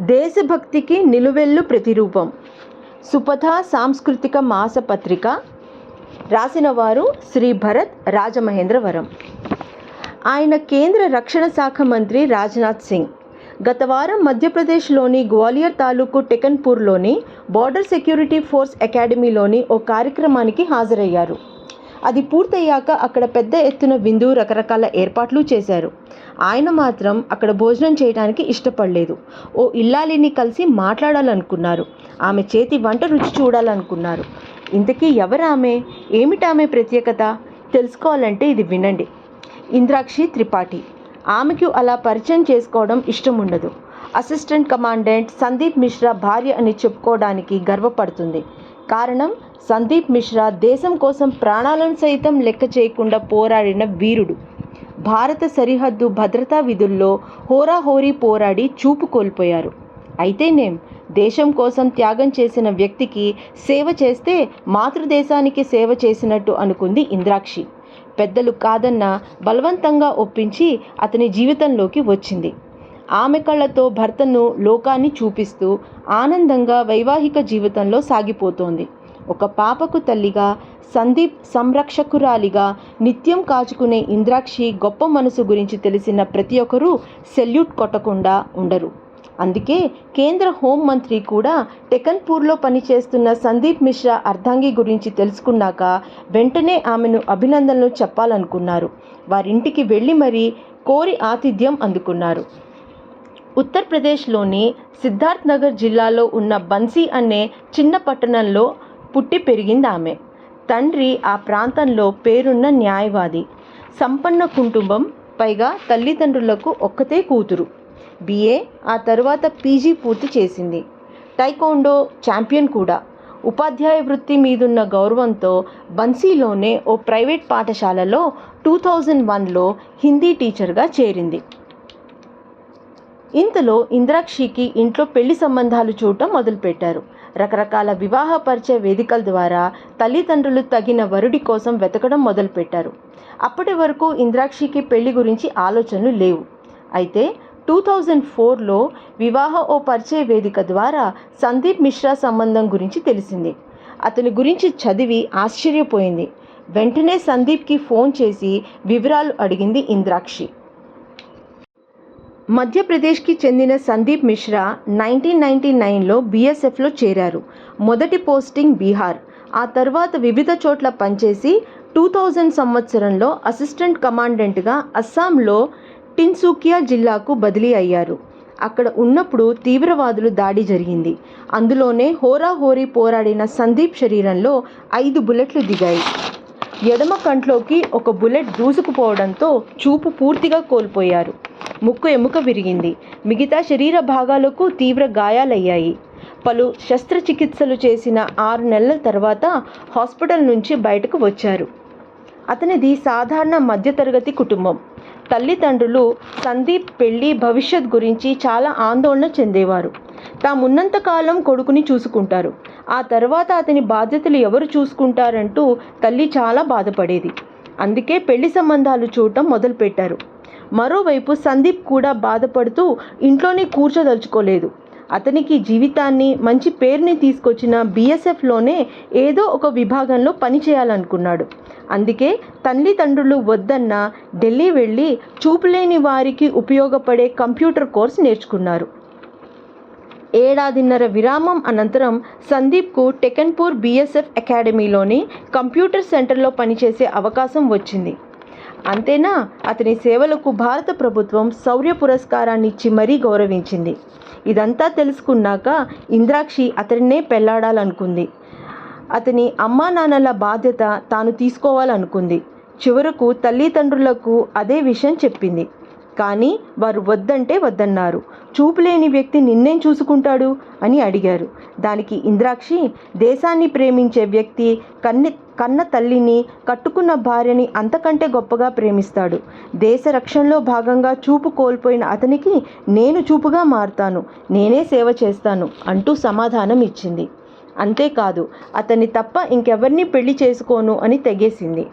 దేశభక్తికి నిలువెల్లు ప్రతిరూపం. సుపథ సాంస్కృతిక మాసపత్రిక. రాసినవారు శ్రీ భరత్ రాజమహేంద్రవరం. ఆయన కేంద్ర రక్షణ శాఖ మంత్రి రాజ్నాథ్ సింగ్ గత వారం మధ్యప్రదేశ్లోని గ్వాలియర్ తాలూకు టెకన్పూర్లోని బార్డర్ సెక్యూరిటీ ఫోర్స్ అకాడమీలోని ఓ కార్యక్రమానికి హాజరయ్యారు. అది పూర్తయ్యాక అక్కడ పెద్ద ఎత్తున విందు, రకరకాల ఏర్పాట్లు చేశారు. ఆయన మాత్రం అక్కడ భోజనం చేయడానికి ఇష్టపడలేదు. ఓ ఇల్లాలిని కలిసి మాట్లాడాలనుకున్నారు. ఆమె చేతి వంట రుచి చూడాలనుకున్నారు. ఇంతకీ ఎవరామె, ఏమిటామె ప్రత్యేకత తెలుసుకోవాలంటే ఇది వినండి. ఇంద్రాక్షి త్రిపాఠి. ఆమెకు అలా పరిచయం చేసుకోవడం ఇష్టం ఉండదు. అసిస్టెంట్ కమాండెంట్ సందీప్ మిశ్రా భార్య అని చెప్పుకోవడానికి గర్వపడుతుంది. కారణం, సందీప్ మిశ్రా దేశం కోసం ప్రాణాలను సైతం లెక్క చేయకుండా పోరాడిన వీరుడు. భారత సరిహద్దు భద్రతా విధుల్లో హోరాహోరీ పోరాడి చూపు కోల్పోయారు. అయితేనేం, దేశం కోసం త్యాగం చేసిన వ్యక్తికి సేవ చేస్తే మాతృదేశానికి సేవ చేసినట్టు అనుకుంది ఇంద్రాక్షి. పెద్దలు కాదన్నా బలవంతంగా ఒప్పించి అతని జీవితంలోకి వచ్చింది. ఆమె కళ్ళతో భర్తను, లోకాన్ని చూపిస్తూ ఆనందంగా వైవాహిక జీవితంలో సాగిపోతోంది. ఒక పాపకు తల్లిగా, సందీప్ సంరక్షకురాలిగా నిత్యం కాచుకునే ఇంద్రాక్షి గొప్ప మనసు గురించి తెలిసిన ప్రతి ఒక్కరూ సెల్యూట్ కొట్టకుండా ఉండరు. అందుకే కేంద్ర హోంమంత్రి కూడా టెకన్పూర్లో పనిచేస్తున్న సందీప్ మిశ్రా అర్ధాంగి గురించి తెలుసుకున్నాక వెంటనే ఆమెను అభినందనలు చెప్పాలనుకున్నారు. వారింటికి వెళ్ళి మరీ కోరి ఆతిథ్యం అందుకున్నారు. ఉత్తరప్రదేశ్లోని సిద్ధార్థ్ నగర్ జిల్లాలో ఉన్న బన్సీ అనే చిన్న పట్టణంలో పుట్టి పెరిగింది ఆమె. తండ్రి ఆ ప్రాంతంలో పేరున్న న్యాయవాది. సంపన్న కుటుంబం, పైగా తల్లిదండ్రులకు ఒక్కతే కూతురు. BA, ఆ తర్వాత PG పూర్తి చేసింది. టైకోండో ఛాంపియన్ కూడా. ఉపాధ్యాయ వృత్తి మీదున్న గౌరవంతో బన్సీలోనే ఓ ప్రైవేట్ పాఠశాలలో 2001లో హిందీ టీచర్గా చేరింది. ఇంతలో ఇంద్రాక్షికి ఇంట్లో పెళ్లి సంబంధాలు చూడటం మొదలుపెట్టారు. రకరకాల వివాహ పరిచయ వేదికల ద్వారా తల్లిదండ్రులు తగిన వరుడి కోసం వెతకడం మొదలుపెట్టారు. అప్పటి వరకు ఇంద్రాక్షికి పెళ్లి గురించి ఆలోచనలు లేవు. అయితే 2004లో వివాహ ఓ పరిచయ వేదిక ద్వారా సందీప్ మిశ్రా సంబంధం గురించి తెలిసింది. అతని గురించి చదివి ఆశ్చర్యపోయింది. వెంటనే సందీప్కి ఫోన్ చేసి వివరాలు అడిగింది ఇంద్రాక్షి. మధ్యప్రదేశ్కి చెందిన సందీప్ మిశ్రా 1999లో BSFలో చేరారు. మొదటి పోస్టింగ్ బీహార్. ఆ తర్వాత వివిధ చోట్ల పనిచేసి 2000 సంవత్సరంలో అసిస్టెంట్ కమాండెంట్గా అస్సాంలో టిన్సుకియా జిల్లాకు బదిలీ అయ్యారు. అక్కడ ఉన్నప్పుడు తీవ్రవాదులు దాడి జరిగింది. అందులోనే హోరాహోరీ పోరాడిన సందీప్ శరీరంలో 5 బుల్లెట్లు దిగాయి. ఎడమ కంట్లోకి ఒక బుల్లెట్ దూసుకుపోవడంతో చూపు పూర్తిగా కోల్పోయారు. ముక్కు ఎముక విరిగింది. మిగతా శరీర భాగాలకు తీవ్ర గాయాలయ్యాయి. పలు శస్త్రచికిత్సలు చేసిన 6 నెలల తర్వాత హాస్పిటల్ నుంచి బయటకు వచ్చారు. అతనిది సాధారణ మధ్యతరగతి కుటుంబం. తల్లిదండ్రులు సందీప్ పెళ్లి, భవిష్యత్ గురించి చాలా ఆందోళన చెందేవారు. తామున్నంతకాలం కొడుకుని చూసుకుంటారు, ఆ తర్వాత అతని బాధ్యతలు ఎవరు చూసుకుంటారంటూ తల్లి చాలా బాధపడేది. అందుకే పెళ్లి సంబంధాలు చూడటం మొదలుపెట్టారు. మరోవైపు సందీప్ కూడా బాధపడుతూ ఇంట్లోనే కూర్చోదలుచుకోలేదు. అతనికి జీవితాన్ని, మంచి పేరుని తీసుకొచ్చిన BSFలోనే ఏదో ఒక విభాగంలో పనిచేయాలనుకున్నాడు. అందుకే తల్లిదండ్రులు వద్దన్న ఢిల్లీ వెళ్ళి చూపులేని వారికి ఉపయోగపడే కంప్యూటర్ కోర్స్ నేర్చుకున్నారు. 1.5 ఏళ్ల విరామం అనంతరం సందీప్కు టెకన్పూర్ BSF అకాడమీలోని కంప్యూటర్ సెంటర్లో పనిచేసే అవకాశం వచ్చింది. అంతేనా, అతని సేవలకు భారత ప్రభుత్వం శౌర్య పురస్కారాన్నిచ్చి మరీ గౌరవించింది. ఇదంతా తెలుసుకున్నాక ఇంద్రాక్షి అతనినే పెళ్లాడాలనుకుంది. అతని అమ్మా నాన్నల బాధ్యత తాను తీసుకోవాలనుకుంది. చివరకు తల్లిదండ్రులకు అదే విషయం చెప్పింది. కానీ వారు వద్దంటే వద్దన్నారు. చూపులేని వ్యక్తి నిన్నేం చూసుకుంటాడు అని అడిగారు. దానికి ఇంద్రాక్షి, దేశాన్ని ప్రేమించే వ్యక్తి కన్న తల్లిని, కట్టుకున్న భార్యని అంతకంటే గొప్పగా ప్రేమిస్తాడు. దేశ రక్షణలో భాగంగా చూపు కోల్పోయిన అతనికి నేను చూపుగా మారుతాను, నేనే సేవ చేస్తాను అంటూ సమాధానం ఇచ్చింది. అంతేకాదు, అతన్ని తప్ప ఇంకెవరిని పెళ్లి చేసుకోను అని తెగేసింది.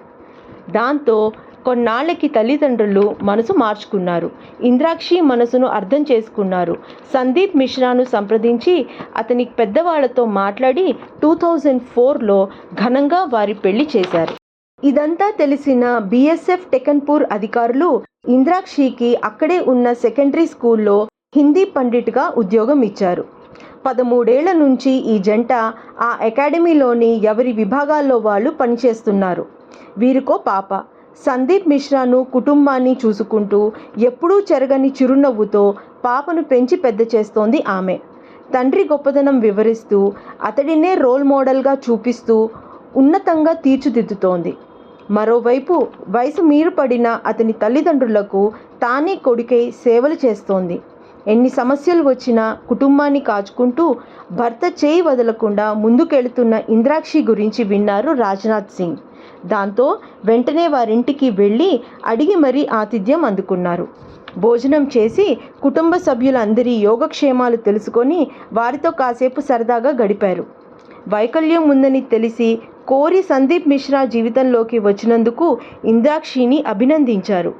దాంతో కొన్నాళ్ళకి తల్లిదండ్రులు మనసు మార్చుకున్నారు. ఇంద్రాక్షి మనసును అర్థం చేసుకున్నారు. సందీప్ మిశ్రాను సంప్రదించి అతని పెద్దవాళ్లతో మాట్లాడి 2004లో ఘనంగా వారి పెళ్లి చేశారు. ఇదంతా తెలిసిన బీఎస్ఎఫ్ టెకన్పూర్ అధికారులు ఇంద్రాక్షికి అక్కడే ఉన్న సెకండరీ స్కూల్లో హిందీ పండిట్గా ఉద్యోగం ఇచ్చారు. 13 ఏళ్ల నుంచి ఈ జంట ఆ అకాడమీలోని ఎవరి విభాగాల్లో వాళ్ళు పనిచేస్తున్నారు. వీరికో పాప. సందీప్ మిశ్రాను కుటుంబాన్ని చూసుకుంటూ ఎప్పుడూ చెరగని చిరునవ్వుతో పాపను పెంచి పెద్ద చేస్తోంది ఆమె. తండ్రి గొప్పదనం వివరిస్తూ అతడినే రోల్ మోడల్గా చూపిస్తూ ఉన్నతంగా తీర్చిదిద్దుతోంది. మరోవైపు వయసు మీరు పడిన అతని తల్లిదండ్రులకు తానే కొడుకై సేవలు చేస్తోంది. ఎన్ని సమస్యలు వచ్చినా కుటుంబాన్ని కాచుకుంటూ భర్త చేయి వదలకుండా ముందుకెళ్తున్న ఇంద్రాక్షి గురించి విన్నారు రాజ్నాథ్ సింగ్. దాంతో వెంటనే వారింటికి వెళ్ళి అడిగి మరీ ఆతిథ్యం అందుకున్నారు. భోజనం చేసి కుటుంబ సభ్యులందరి యోగక్షేమాలు తెలుసుకొని వారితో కాసేపు సరదాగా గడిపారు. వైకల్యం ఉందని తెలిసి కోరి సందీప్ మిశ్రా జీవితంలోకి వచ్చినందుకు ఇంద్రాక్షిని అభినందించారు.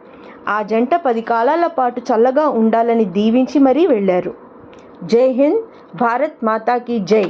ఆ జంట 10 కాలాల పాటు చల్లగా ఉండాలని దీవించి మరీ వెళ్ళారు. జై హింద్, భారత్ మాతాకి జై.